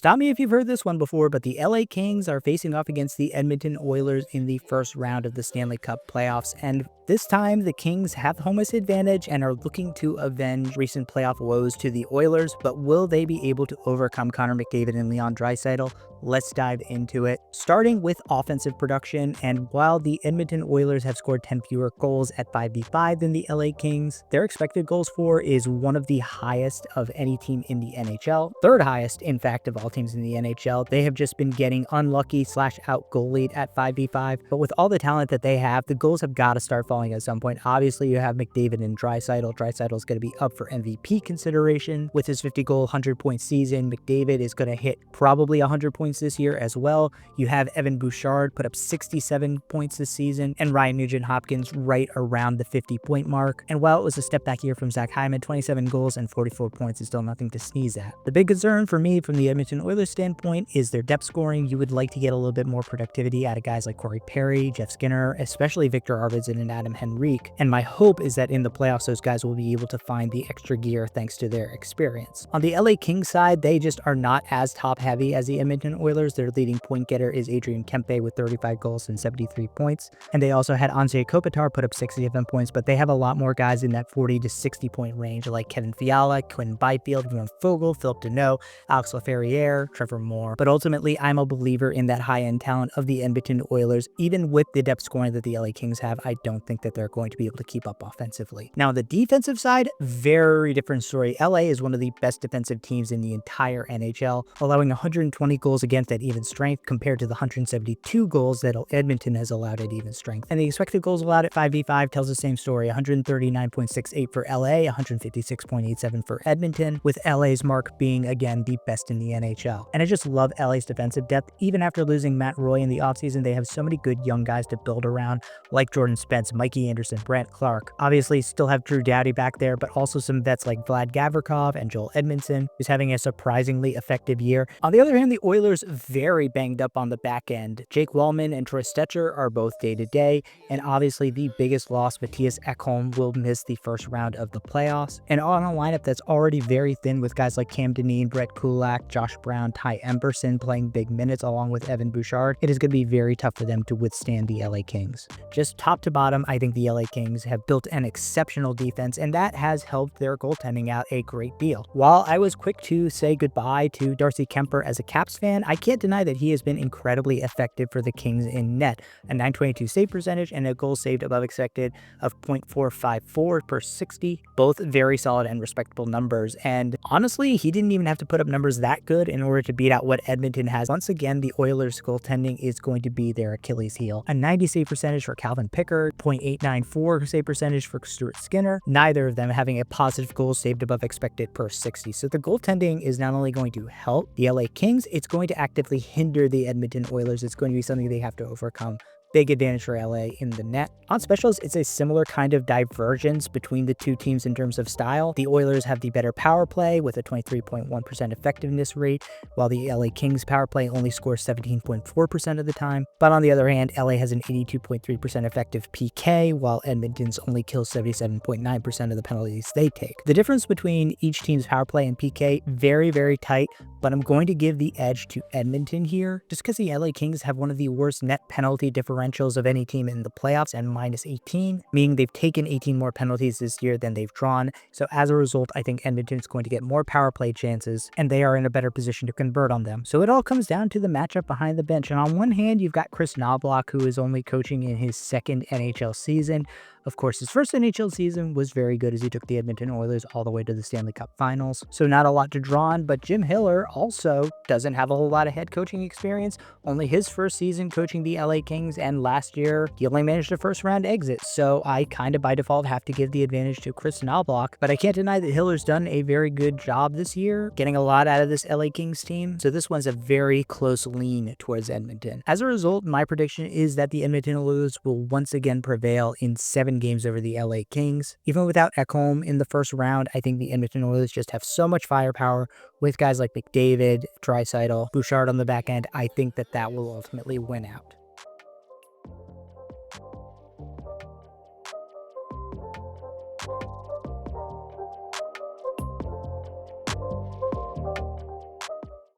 Stop me if you've heard this one before, but the LA Kings are facing off against the Edmonton Oilers in the first round of the Stanley Cup playoffs, and this time the Kings have home ice advantage and are looking to avenge recent playoff woes to the Oilers, but will they be able to overcome Connor McDavid and Leon Draisaitl? Let's dive into it. Starting with offensive production, and while the Edmonton Oilers have scored 10 fewer goals at 5v5 than the LA Kings, their expected goals for is one of the highest of any team in the NHL. Third highest, in fact, of all teams in the NHL. They have just been getting unlucky / out goalied at 5v5, but with all the talent that they have, the goals have got to start falling at some point. Obviously, you have McDavid and Draisaitl. Draisaitl is going to be up for MVP consideration with his 50-goal, 100-point season. McDavid is going to hit probably 100 points this year as well. You have Evan Bouchard put up 67 points this season, and Ryan Nugent-Hopkins right around the 50-point mark. And while it was a step back year from Zach Hyman, 27 goals and 44 points is still nothing to sneeze at. The big concern for me from the Edmonton Oilers standpoint is their depth scoring. You would like to get a little bit more productivity out of guys like Corey Perry, Jeff Skinner, especially Victor Arvidsson and Adam Henrique. And my hope is that in the playoffs, those guys will be able to find the extra gear thanks to their experience. On the LA Kings side, they just are not as top heavy as the Edmonton Oilers. Their leading point getter is Adrian Kempe with 35 goals and 73 points. And they also had Anze Kopitar put up 67 points, but they have a lot more guys in that 40 to 60 point range like Kevin Fiala, Quinn Byfield, Bjorn Fogel, Philip Deneau, Alex Laferriere, Trevor Moore. But ultimately, I'm a believer in that high-end talent of the Edmonton Oilers. Even with the depth scoring that the LA Kings have, I don't think that they're going to be able to keep up offensively. Now, on the defensive side, very different story. LA is one of the best defensive teams in the entire NHL, allowing 120 goals against at even strength compared to the 172 goals that Edmonton has allowed at even strength. And the expected goals allowed at 5v5 tells the same story. 139.68 for LA, 156.87 for Edmonton, with LA's mark being, again, the best in the NHL. And I just love LA's defensive depth. Even after losing Matt Roy in the offseason, they have so many good young guys to build around, like Jordan Spence, Mikey Anderson, Brant Clark. Obviously, still have Drew Doughty back there, but also some vets like Vlad Gavrikov and Joel Edmondson, who's having a surprisingly effective year. On the other hand, the Oilers very banged up on the back end. Jake Wallman and Troy Stecher are both day-to-day, and obviously the biggest loss, Mattias Ekholm, will miss the first round of the playoffs. And on a lineup that's already very thin with guys like Cam Dineen, Brett Kulak, Josh Brown, Ty Emberson playing big minutes along with Evan Bouchard, it is going to be very tough for them to withstand the LA Kings. Just top to bottom, I think the LA Kings have built an exceptional defense, and that has helped their goaltending out a great deal. While I was quick to say goodbye to Darcy Kemper as a Caps fan, I can't deny that he has been incredibly effective for the Kings in net. A .922 save percentage and a goal saved above expected of .454 per 60, both very solid and respectable numbers. And honestly, he didn't even have to put up numbers that good in order to beat out what Edmonton has. Once again, the Oilers' goaltending is going to be their Achilles heel. A 90 save percentage for Calvin Pickard, .894 save percentage for Stuart Skinner, neither of them having a positive goal saved above expected per 60. So the goaltending is not only going to help the LA Kings, it's going to actively hinder the Edmonton Oilers. It's going to be something they have to overcome. Big advantage for LA in the net. On specials, it's a similar kind of divergence between the two teams in terms of style. The Oilers have the better power play with a 23.1% effectiveness rate, while the LA Kings power play only scores 17.4% of the time. But on the other hand, LA has an 82.3% effective PK, while Edmonton's only kills 77.9% of the penalties they take. The difference between each team's power play and PK, very, very tight, but I'm going to give the edge to Edmonton here, just because the LA Kings have one of the worst net penalty differentials of any team in the playoffs and -18, meaning they've taken 18 more penalties this year than they've drawn. So as a result, I think Edmonton is going to get more power play chances, and they are in a better position to convert on them. So it all comes down to the matchup behind the bench. And on one hand, you've got Chris Knobloch, who is only coaching in his second NHL season. Of course, his first NHL season was very good as he took the Edmonton Oilers all the way to the Stanley Cup Finals. So not a lot to draw on, but Jim Hiller also doesn't have a whole lot of head coaching experience. Only his first season coaching the LA Kings, and last year he only managed a first round exit. So I kind of by default have to give the advantage to Chris Knobloch, but I can't deny that Hiller's done a very good job this year, getting a lot out of this LA Kings team. So this one's a very close lean towards Edmonton. As a result, my prediction is that the Edmonton Oilers will once again prevail in 7 games over the LA Kings. Even without Ekholm in the first round, I think the Edmonton Oilers just have so much firepower with guys like McDavid, Draisaitl, Bouchard on the back end. I think that will ultimately win out.